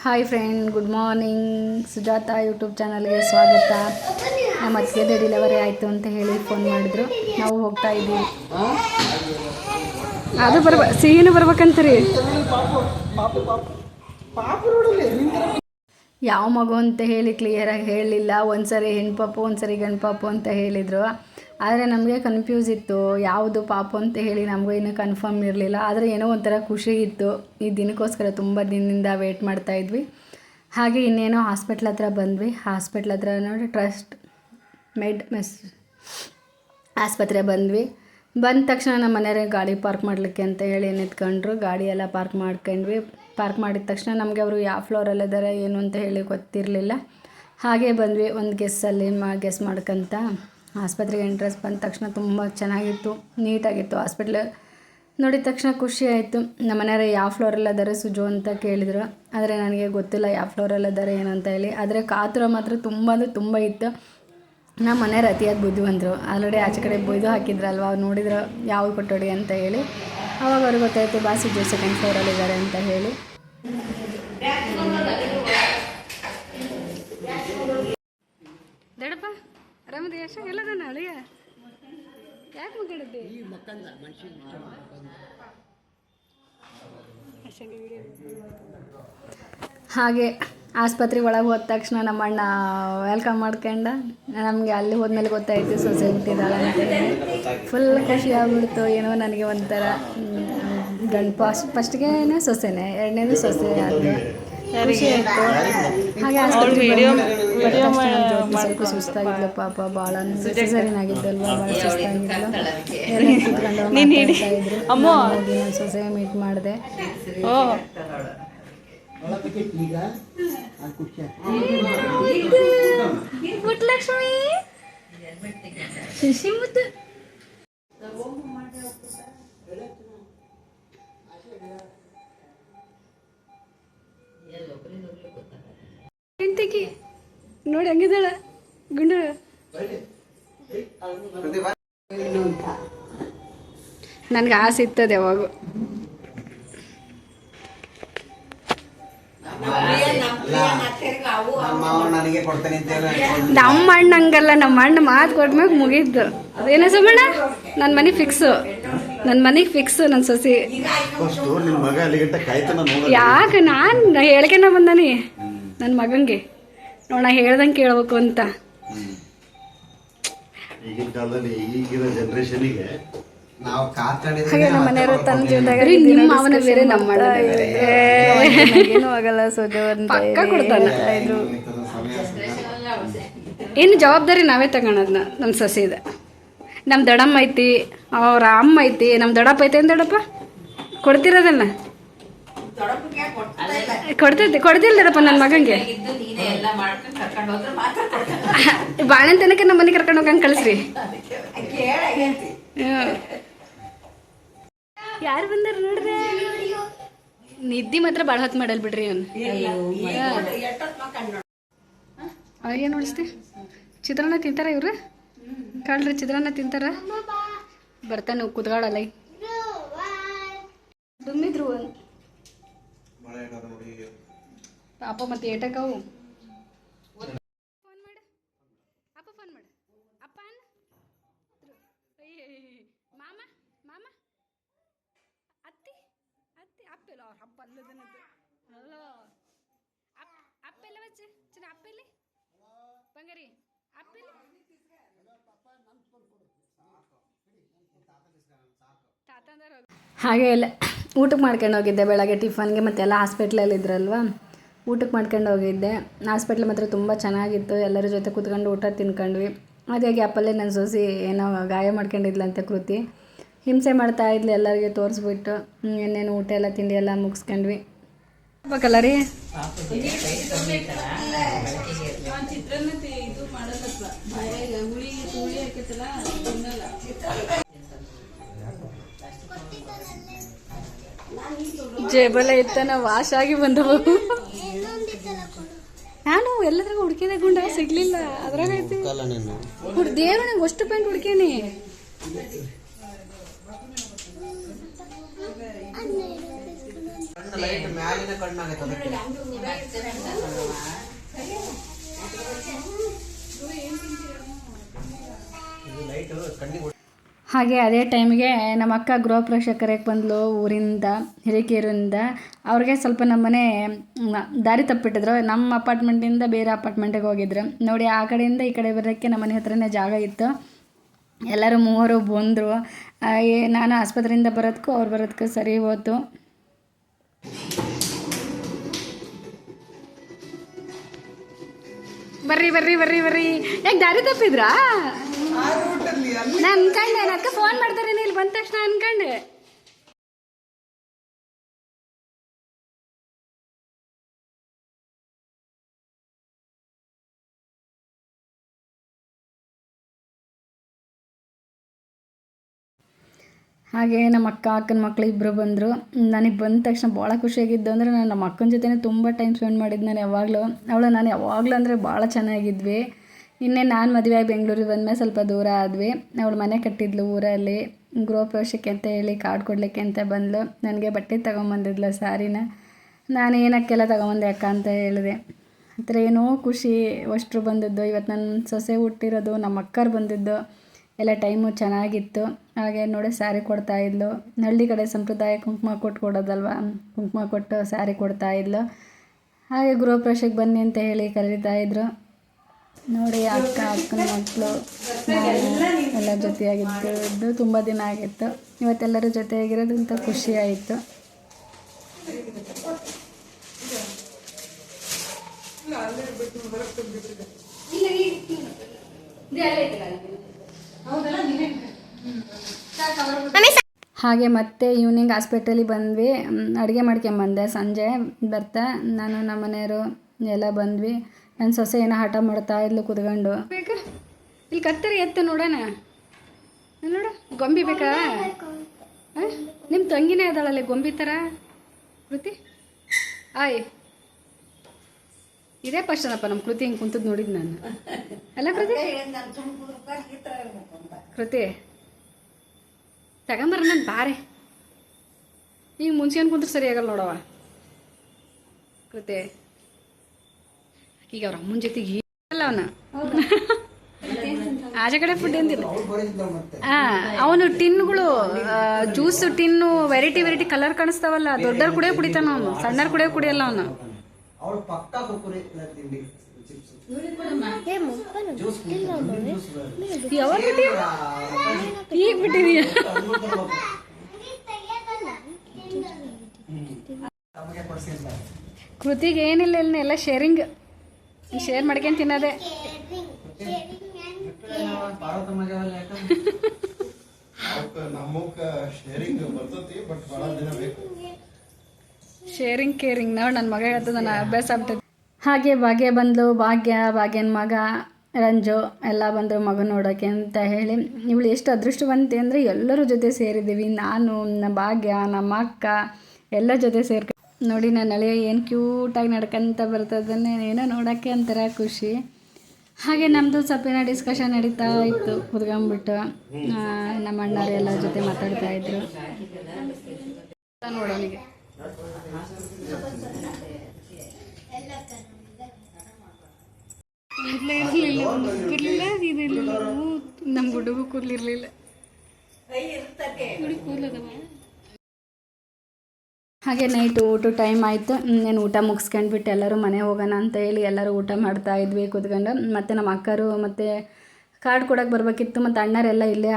Hi friend, good morning. Sujata YouTube ಚಾನಲ್ಗೆ ಸ್ವಾಗತ. ನಮ್ಮ ಅತ್ತಿಗೆದು ಡೆಲಿವರಿ ಆಯಿತು ಅಂತ ಹೇಳಿ ಫೋನ್ ಮಾಡಿದ್ರು. ನಾವು ಹೋಗ್ತಾ ಇದ್ದೀವಿ. ಅದು ಸಿಹಿನೂ ಬರ್ಬೇಕಂತೀರಿ. ಯಾವ ಮಗು ಅಂತ ಹೇಳಿ ಕ್ಲಿಯರಾಗಿ ಹೇಳಲಿಲ್ಲ. ಒಂದು ಸರಿ ಹೆಣ್ಪಾಪು, ಒಂದು ಸರಿ ಗಂಡು ಪಾಪು ಅಂತ ಹೇಳಿದರು. ಆದರೆ ನಮಗೆ ಕನ್ಫ್ಯೂಸ್ ಇತ್ತು ಯಾವುದು ಪಾಪು ಅಂತ ಹೇಳಿ. ನಮಗೂ ಇನ್ನೂ ಕನ್ಫರ್ಮ್ ಇರಲಿಲ್ಲ. ಆದರೆ ಏನೋ ಒಂಥರ ಖುಷಿ ಇತ್ತು. ಈ ದಿನಕ್ಕೋಸ್ಕರ ತುಂಬ ದಿನದಿಂದ ವೇಟ್ ಮಾಡ್ತಾಯಿದ್ವಿ. ಹಾಗೆ ಇನ್ನೇನೋ ಹಾಸ್ಪಿಟ್ಲ್ ಹತ್ರ ಬಂದ್ವಿ. ಹಾಸ್ಪಿಟ್ಲ್ ಹತ್ರ ನೋಡಿ ಟ್ರಸ್ಟ್ ಆಸ್ಪತ್ರೆ ಬಂದ್ವಿ. ಬಂದ ತಕ್ಷಣ ನಮ್ಮ ಮನೆಯವ್ರಿಗೆ ಗಾಡಿ ಪಾರ್ಕ್ ಮಾಡಲಿಕ್ಕೆ ಅಂತ ಹೇಳಿ ನಿಂತ್ಕೊಂಡ್ರು. ಗಾಡಿ ಎಲ್ಲ ಪಾರ್ಕ್ ಮಾಡ್ಕೊಂಡ್ವಿ. ಪಾರ್ಕ್ ಮಾಡಿದ ತಕ್ಷಣ ನಮಗೆ ಅವರು ಯಾವ ಫ್ಲೋರಲ್ಲಿದ್ದಾರೆ ಏನು ಅಂತ ಹೇಳಿ ಗೊತ್ತಿರಲಿಲ್ಲ. ಹಾಗೆ ಬಂದ್ವಿ. ಒಂದು ಗೆಸ್ಸಲ್ಲಿ ಗೆಸ್ ಮಾಡ್ಕೊಂತ ಆಸ್ಪತ್ರೆಗೆ ಎಂಟ್ರೆನ್ಸ್ ಬಂದ ತಕ್ಷಣ ತುಂಬ ಚೆನ್ನಾಗಿತ್ತು, ನೀಟಾಗಿತ್ತು ಹಾಸ್ಪಿಟ್ಲ್. ನೋಡಿದ ತಕ್ಷಣ ಖುಷಿ ಆಯಿತು. ನಮ್ಮ ಮನೆಯವ್ರು ಯಾವ ಫ್ಲೋರಲ್ಲಿದ್ದಾರೆ ಸುಜು ಅಂತ ಕೇಳಿದರು. ಆದರೆ ನನಗೆ ಗೊತ್ತಿಲ್ಲ ಯಾವ ಫ್ಲೋರಲ್ಲಿದ್ದಾರೆ ಏನು ಅಂತ ಹೇಳಿ. ಆದರೆ ಕಾತುರ ಮಾತ್ರ ತುಂಬ ಅಂದರೆ ತುಂಬ ಇತ್ತು. ನಮ್ಮ ಮನೆಯವ್ರು ಅತಿಯಾಗಿ ಬುದ್ಧಿವಂತರು. ಆಲ್ರೆಡಿ ಆಚೆ ಕಡೆ ಬೊಯ್ದು ಹಾಕಿದ್ರಲ್ವ, ಅವ್ರು ನೋಡಿದ್ರು ಯಾವುದು ಕೊಟ್ಟೋಡಿ ಅಂತ ಹೇಳಿ. ಆವಾಗ ಅವ್ರಿಗೆ ಗೊತ್ತಾಯಿತು ಬಾ ಸುಜು ಸೆಕೆಂಡ್ ಫ್ಲೋರಲ್ಲಿದ್ದಾರೆ ಅಂತ ಹೇಳಿ. ದಡಪ್ಪ ಆರಾಮದಿ ಯಶ ಎಲ್ಲದಾನ ಅಳಿಯ ಯಾಕೆ ಮಕ್ಕಳಿದ್ದೆ ಹಾಗೆ ಆಸ್ಪತ್ರೆಗೆ ಒಳಗೆ ಹೋದ ತಕ್ಷಣ ನಮ್ಮ ಅಣ್ಣ ವೆಲ್ಕಮ್ ಮಾಡ್ಕೊಂಡ. ನಮಗೆ ಅಲ್ಲಿ ಹೋದ್ಮೇಲೆ ಗೊತ್ತಾಯಿತು ಸೊಸೆ ಹುಟ್ಟಿದ್ದಾಳೆ ಅಂತೇಳಿ. ಫುಲ್ ಖುಷಿ ಆಗ್ಬಿಡ್ತು. ಏನೋ ನನಗೆ ಒಂಥರ ಫಸ್ಟ್ಗೆ ಸೊಸೆನೇ, ಎರಡನೇದು ಸೊಸೆ ಆದ ಖುಷಿ ಆಯಿತು. ಹಾಗೆ ಸ್ವಲ್ಪ ಸುಸ್ತಾಗಿದ್ಲು ಪಾಪ, ಭಾಳ ಸಿಸೇರಿಯನ್ ಆಗಿದ್ದಲ್ವ, ಭಾಳ ಸುಸ್ತಾಗಿದ್ಲು. ಎಲ್ಲ ಕೂತ್ಕೊಂಡು ಮಾತಾಡ್ತಾಯಿದ್ರು. ಹೋಗಿ ನಾನು ಸೊಸೆ ಮೀಟ್ ಮಾಡಿದೆ. ಲಕ್ಷ್ಮಿ ಶಶಿ ಮುದ್ದು ಹೆಂಡತಿಗೆ ನೋಡಿ ಹಂಗಿದ್ದಾಳ ಗುಂಡು. ನನಗೆ ಆಸೆ ಇರ್ತದೆ ಯಾವಾಗೂ. ನಮ್ಮ ಅಣ್ಣ ಹಂಗಲ್ಲ, ನಮ್ಮ ಅಣ್ಣ ಮಾತು ಕೊಟ್ಮ್ಯಾಗ ಮುಗೀತು. ಏನೋ ಸುಮ್ಮಣ್ಣ ನನ್ನ ಮನೆಗೆ ಫಿಕ್ಸು, ನನ್ನ ಮನೆಗೆ ಫಿಕ್ಸು ನನ್ನ ಸೊಸಿ. ಯಾಕೆ ನಾನು ಹೇಳ್ಕೆನ ಬಂದಾನಿ ನನ್ನ ಮಗಂಗೆ, ನೋಡ ಹೇಳ್ದಂಗೆ ಕೇಳ್ಬೇಕು ಅಂತ. ಈಗಿನ ಕಾಲದಲ್ಲಿ ಈಗಿನ ಜನರೇಷನ್ಗೆ ಹಾಗೆ ನಮ್ಮ ಮನೆಯವರು ತನ್ನ ಜೀವನದಾಗ ನಿಮ್ಮ ಮಾವನ ಬೇರೆ ನಮ್ಮ ಏನೂ ಆಗಲ್ಲ ಸೋದೆ ಪಕ್ಕ ಕೊಡ್ತಾನೆ. ಏನು ಜವಾಬ್ದಾರಿ ನಾವೇ ತಗೊಳೋದನ್ನ. ನಮ್ಮ ಸೊಸೆ ಇದೆ, ನಮ್ಮ ದಡಮ್ಮ ಐತಿ, ಅವ್ರ ಅಮ್ಮ ಐತಿ, ನಮ್ಮ ದಡಪ್ಪ ಐತೆ ಏನು ದಡಪ್ಪ ಕೊಡ್ತಿರೋದಲ್ಲ ಕೊಡ್ತಿಲ್ಲ ದಡಪ್ಪ ನನ್ನ ಮಗಂಗೆ. ಬಾಳೆನ್ ತನಕ ನಮ್ಮ ಮನೆ ಕರ್ಕೊಂಡು ಹೋಗಂಗೆ ಕಳಿಸ್ರಿ. ಯಾರು ಬಂದಾರ ನೋಡ್ರಿ. ನಿದ್ದೆ ಮಾತ್ರ ಭಾಳ ಹೊತ್ತು ಮಾಡಲ್ ಬಿಡ್ರಿ. ಅವನು ಅವಾಗೇನು ಉಳಿಸ್ತಿ? ಚಿತ್ರಾನ್ನ ತಿಂತಾರ ಇವ್ರು? ಕಳ್ರಿ ಚಿತ್ರಾನ್ನ ತಿಂತಾರ. ಬರ್ತಾನೆ ಕುತ್ಗಾಡಲ್ಲ ದುಮ್ಮಿದ್ರು ಪಾಪ. ಮತ್ತೆ ಏಟಕ್ಕವು ಫೋನ್ ಮಾಡು ಅಪ್ಪ, ಫೋನ್ ಮಾಡು ಅಪ್ಪ ಅನ್ನ ಮಾಮ ಮಾಮ ಅತ್ತಿ ಅತ್ತಿ ಅಪ್ಪೆಲ್ಲ ಅವ್ರ ಹಬ್ಬ ಅಲ್ಲದನ್ನದು. ಹಲೋ ಅಪ್ಪೆಲ್ಲ ವಚ್ಚ ಚಿನ್ನ ಅಪ್ಪೆಲ್ಲಿ ಬಂಗಾರಿ ಅಪ್ಪೆಲ್ಲಿ ಹಾಗೆ ಎಲ್ಲ ಊಟಕ್ಕೆ ಮಾಡ್ಕೊಂಡು ಹೋಗಿದ್ದೆ. ಬೆಳಗ್ಗೆ ಟಿಫನ್ಗೆ ಮತ್ತೆಲ್ಲ ಹಾಸ್ಪಿಟ್ಲಲ್ಲಿ ಇದ್ರಲ್ವ, ಊಟಕ್ಕೆ ಮಾಡ್ಕೊಂಡು ಹೋಗಿದ್ದೆ. ಹಾಸ್ಪಿಟ್ಲ್ ಮಾತ್ರ ತುಂಬ ಚೆನ್ನಾಗಿತ್ತು. ಎಲ್ಲರ ಜೊತೆ ಕೂತ್ಕೊಂಡು ಊಟ ತಿನ್ಕೊಂಡ್ವಿ. ಅದೇ ಗ್ಯಾಪಲ್ಲೇ ನನ್ನ ಸೊಸಿ ಏನೋ ಗಾಯ ಮಾಡ್ಕೊಂಡಿದ್ಲಂತೆ ಕೃತಿ. ಹಿಂಸೆ ಮಾಡ್ತಾ ಇದ್ಲು ಎಲ್ಲರಿಗೆ ತೋರಿಸ್ಬಿಟ್ಟು. ಏನೇನು ಊಟ ಎಲ್ಲ ತಿಂಡಿ ಎಲ್ಲ ಮುಗಿಸ್ಕೊಂಡ್ವಿ. ಬೇಕಲ್ಲ ರೀ ಜೇಬಲ್ಲ ಇತ್ತನ ವಾಶ್ ಆಗಿ ಬಂದವು. ನಾನು ಎಲ್ಲದ್ರಾಗ ಹುಡ್ಕಿದೆ ಗುಂಡ ಸಿಗ್ಲಿಲ್ಲ. ಅದ್ರಾಗ ಐತಿ ದೇವ್ರ ಅಷ್ಟು ಪ್ಯಾಂಟ್ ಹುಡ್ಕೇನಿ. ಲೈಟ್ ಮ್ಯಾಲಿನ ಕಣ್ಣಾಗೈತೆ ಅದಕ್ಕೆ. ಇದು ಲೈಟ್ ಕಣ್ಣಿಗೆ ಹಾಗೆ ಅದೇ ಟೈಮಿಗೆ ನಮ್ಮ ಅಕ್ಕ ಗೃಹ ಪ್ರವೇಶ ಕರೆಯಕ್ಕೆ ಬಂದಳು ಊರಿಂದ ಹಿರೇಕೆರೂರಿಂದ. ಅವ್ರಿಗೆ ಸ್ವಲ್ಪ ನಮ್ಮ ಮನೆ ದಾರಿ ತಪ್ಪಿಟ್ಟಿದ್ರು. ನಮ್ಮ ಅಪಾರ್ಟ್ಮೆಂಟಿಂದ ಬೇರೆ ಅಪಾರ್ಟ್ಮೆಂಟಿಗೆ ಹೋಗಿದ್ರು ನೋಡಿ. ಆ ಕಡೆಯಿಂದ ಈ ಕಡೆ ಬರೋಕ್ಕೆ ನಮ್ಮ ಮನೆ ಹತ್ರನೇ ಜಾಗ ಇತ್ತು. ಎಲ್ಲರೂ ಮೂವರು ಬಂದರು. ನಾನು ಆಸ್ಪತ್ರೆಯಿಂದ ಬರೋದಕ್ಕೂ ಅವ್ರು ಬರೋದಕ್ಕೂ ಸರಿ ಹೋಯ್ತು. ಬರ್ರಿ ಬರ್ರಿ ಬರ್ರಿ ಬರ್ರಿ. ಯಾಕೆ ದಾರಿ ತಪ್ಪಿದ್ರಾ? ನಾನು ಅನ್ಕೊಂಡೆ ಅದಕ್ಕೆ ಫೋನ್ ಮಾಡ್ತಾರೆ ಇಲ್ಲಿ ಬಂದ ತಕ್ಷಣ ಅನ್ಕೊಂಡೆ. ಹಾಗೆ ನಮ್ಮ ಅಕ್ಕನ ಮಕ್ಳು ಇಬ್ಬರು ಬಂದರು. ನನಗೆ ಬಂದ ತಕ್ಷಣ ಭಾಳ ಖುಷಿಯಾಗಿದ್ದು ಅಂದರೆ ನಾನು ನಮ್ಮ ಅಕ್ಕನ ಜೊತೆನೇ ತುಂಬ ಟೈಮ್ ಸ್ಪೆಂಡ್ ಮಾಡಿದ್ದು. ನಾನು ಯಾವಾಗಲೂ ಅಂದರೆ ಭಾಳ ಚೆನ್ನಾಗಿದ್ವಿ. ಇನ್ನೇ ನಾನು ಮದುವೆಯಾಗಿ ಬೆಂಗಳೂರಿಗೆ ಬಂದಮೇಲೆ ಸ್ವಲ್ಪ ದೂರ ಆದ್ವಿ. ಅವಳು ಮನೆ ಕಟ್ಟಿದ್ಲು ಊರಲ್ಲಿ. ಗೃಹ ಪ್ರವೇಶಕ್ಕೆ ಅಂತ ಹೇಳಿ ಕಾರ್ಡ್ ಕೊಡಲಿಕ್ಕೆ ಅಂತ ಬಂದಳು. ನನಗೆ ಬಟ್ಟೆ ತೊಗೊಂಬಂದಿದ್ಲು ಸ್ಯಾರಿನ. ನಾನು ಏನಕ್ಕೆಲ್ಲ ತೊಗೊಂಬಂದೆ ಅಕ್ಕ ಅಂತ ಹೇಳಿದೆ. ಆ ಥರ ಏನೋ ಖುಷಿ. ಅಷ್ಟರು ಬಂದಿದ್ದು. ಇವತ್ತು ನನ್ನ ಸೊಸೆ ಹುಟ್ಟಿರೋದು, ನಮ್ಮ ಅಕ್ಕರು ಬಂದಿದ್ದು, ಎಲ್ಲ ಟೈಮು ಚೆನ್ನಾಗಿತ್ತು. ಹಾಗೆ ನೋಡಿ ಸ್ಯಾರಿ ಕೊಡ್ತಾಯಿದ್ಲು. ಹಳ್ಳಿ ಕಡೆ ಸಂಪ್ರದಾಯ ಕುಂಕುಮ ಕೊಡೋದಲ್ವ, ಕುಂಕುಮ ಕೊಟ್ಟು ಸ್ಯಾರಿ ಕೊಡ್ತಾಯಿದ್ಲು. ಹಾಗೆ ಗೃಹ ಪ್ರವೇಶಕ್ಕೆ ಬನ್ನಿ ಅಂತ ಹೇಳಿ ಕರೀತಾಯಿದ್ರು. ನೋಡಿ ಅಕ್ಕನ ಮಕ್ಕಳು ಎಲ್ಲ ಜೊತೆಯಾಗಿದ್ದು ತುಂಬ ದಿನ ಆಗಿತ್ತು. ಇವತ್ತೆಲ್ಲರೂ ಜೊತೆಯಾಗಿರೋದಂತ ಖುಷಿ ಆಯಿತು. ಹಾಗೆ ಮತ್ತೆ ಈವ್ನಿಂಗ್ ಹಾಸ್ಪಿಟಲಿಗೆ ಬಂದ್ವಿ. ಅಡುಗೆ ಮಾಡ್ಕೊಂಬಂದೆ ಸಂಜೆ ಬರ್ತಾ. ನಾನು ನಮ್ಮ ಮನೆಯವರು ಎಲ್ಲ ಬಂದ್ವಿ. ನನ್ನ ಸೊಸೆ ಏನೋ ಹಠ ಮಾಡ್ತಾ ಇದ್ಲು ಕೂತ್ಕೊಂಡು. ಬೇಕಾ ಇಲ್ಲಿ ಕತ್ತರಿ ಎತ್ತ ನೋಡೋಣ. ನೋಡು ಗೊಂಬಿ ಬೇಕಾ? ನಿಮ್ಮ ತಂಗಿನೇ ಅದಳಲ್ಲಿ ಗೊಂಬಿ ಥರ ಕೃತಿ. ಆಯ್ ಇದೇ ಫಸ್ಟ್ ಅನಪ್ಪ ನಮ್ಮ ಕೃತಿ ಹಿಂಗೆ ಕುಂತದ್ದು ನೋಡಿದ್ದು ನಾನು. ಅಲ್ಲ ಕೃತಿ? ಕೃತಿ ತಗೊಂಬರ ನಾನು ಬಾರೆ. ಈಗ ಮುಂಚೆನ್ ಕುಂತ್ರೆ ಸರಿ ಆಗಲ್ಲ ನೋಡವ ಕೃತಿ. ಈಗ ಅವ್ರ ಅಮ್ಮನ ಜೊತೆಗೆ ಅಲ್ಲ ಅವನ ಆಚೆ ಕಡೆ ಫುಡ್ ಎಂದಿಲ್ಲ. ಅವನು ಟಿನ್ಗಳು ಜ್ಯೂಸ್ ಟಿನ್ನು ವೆರೈಟಿ ಕಲರ್ ಕಾಣಿಸ್ತಾವಲ್ಲ. ದೊಡ್ಡವ್ರು ಕುಡಿಯೋ ಕುಡಿತಾನ ಅವನು, ಸಣ್ಣವ್ರು ಕುಡಿಯೋ ಕುಡಿಯಲ್ಲ ಅವನು. ಯಾವಾಗ ಈಗ ಬಿಟ್ಟಿದೀಯ? ಕೃತಿಗೆ ಏನಿಲ್ಲ ಎಲ್ಲ ಶೇರಿಂಗ್ ಮಾಡ್ಕೊಂಡು ತಿನ್ನೋದೆ. ಶೇರಿಂಗ್ ಕೇರಿಂಗ್ ನಾವು ನನ್ನ ಮಗ ಹೇಳ್ತದೆ, ನನ್ನ ಅಭ್ಯಾಸ ಆಗ್ಬಿಟ್ಟದೆ. ಹಾಗೆ ಭಾಗ್ಯ ಬಂದಳು. ಭಾಗ್ಯನ ಮಗ ರಂಜು ಎಲ್ಲ ಬಂದರು ಮಗ ನೋಡೋಕ್ಕೆ ಅಂತ ಹೇಳಿ. ಇವಳು ಎಷ್ಟು ಅದೃಷ್ಟವಂತೆ ಅಂದರೆ ಎಲ್ಲರ ಜೊತೆ ಸೇರಿದ್ದೀವಿ. ನಾನು, ನಮ್ಮ ಭಾಗ್ಯ, ನಮ್ಮ ಅಕ್ಕ ಎಲ್ಲ ಜೊತೆ ನೋಡಿ. ನನ್ನ ಅಳಿಯ ಏನು ಕ್ಯೂಟಾಗಿ ನಡ್ಕೊಂತ ಬರ್ತದನ್ನೇ ಏನೋ ನೋಡೋಕ್ಕೆ ಒಂಥರ ಖುಷಿ. ಹಾಗೆ ನಮ್ಮದು ಸ್ವಲ್ಪ ಏನೋ ಡಿಸ್ಕಷನ್ ನಡೀತಾ ಇತ್ತು ಕುತ್ಕೊಂಡ್ಬಿಟ್ಟು. ನಮ್ಮ ಅಣ್ಣರು ಎಲ್ಲ ಜೊತೆ ಮಾತಾಡ್ತಾಯಿದ್ರು. ನೋಡೋನಿಗೆ ನಮ್ಮ ಹುಡುಗು ಕೂದಲಿರ್ಲಿಲ್ಲ. ಹಾಗೆ ನೈಟ್ ಊಟ ಟೈಮ್ ಆಯಿತು. నేను ಊಟ ಮುಗಿಸ್ಕೊಂಡ್ಬಿಟ್ಟು ಎಲ್ಲರೂ ಮನೆ ಹೋಗೋಣ ಅಂತ ಹೇಳಿ ಎಲ್ಲರೂ ಊಟ ಮಾಡ್ತಾಯಿದ್ವಿ ಕೂತ್ಕೊಂಡು. ಮತ್ತು ನಮ್ಮ ಅಕ್ಕರು ಮತ್ತು ಕಾರ್ಡ್ ಕೊಡೋಕೆ ಬರಬೇಕಿತ್ತು. ಮತ್ತು ಅಣ್ಣರೆಲ್ಲ ಇಲ್ಲೇ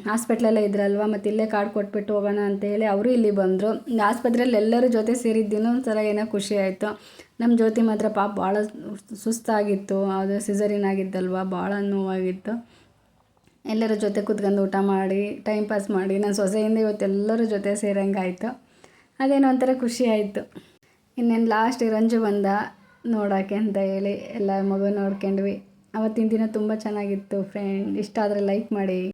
ಹಾಸ್ಪಿಟ್ಲೆಲ್ಲ ಇದ್ರಲ್ವ, ಮತ್ತು ಇಲ್ಲೇ ಕಾರ್ಡ್ ಕೊಟ್ಬಿಟ್ಟು ಹೋಗೋಣ ಅಂತೇಳಿ ಅವರು ಇಲ್ಲಿ ಬಂದರು. ಆಸ್ಪತ್ರೆಯಲ್ಲಿ ಎಲ್ಲರೂ ಜೊತೆ ಸೇರಿದ್ದೀನೋ ಒಂಥರ ಏನೋ ಖುಷಿ ಆಯಿತು. ನಮ್ಮ ಜ್ಯೋತಿ ಮಾತ್ರ ಪಾಪ ಭಾಳ ಸುಸ್ತಾಗಿತ್ತು. ಅದು ಸಿಸರಿನ್ ಆಗಿದ್ದಲ್ವ, ಭಾಳ ನೋವಾಗಿತ್ತು. ಎಲ್ಲರ ಜೊತೆ ಕೂತ್ಕೊಂಡು ಊಟ ಮಾಡಿ ಟೈಮ್ ಪಾಸ್ ಮಾಡಿ ನನ್ನ ಸೊಸೆಯಿಂದ ಇವತ್ತೆಲ್ಲರೂ ಜೊತೆ ಸೇರಂಗಾಯಿತು. ಅದೇನೋ ಒಂಥರ ಖುಷಿ ಆಯಿತು. ಇನ್ನೇನು ಲಾಸ್ಟ್ ರಂಜು ಬಂದ ನೋಡೋಕ್ಕೆ ಅಂತ ಹೇಳಿ ಎಲ್ಲ ಮಗು ನೋಡ್ಕೊಂಡ್ವಿ. ಅವತ್ತಿನ ದಿನ ತುಂಬ ಚೆನ್ನಾಗಿತ್ತು ಫ್ರೆಂಡ್. ಇಷ್ಟ ಆದರೆ ಲೈಕ್ ಮಾಡಿ.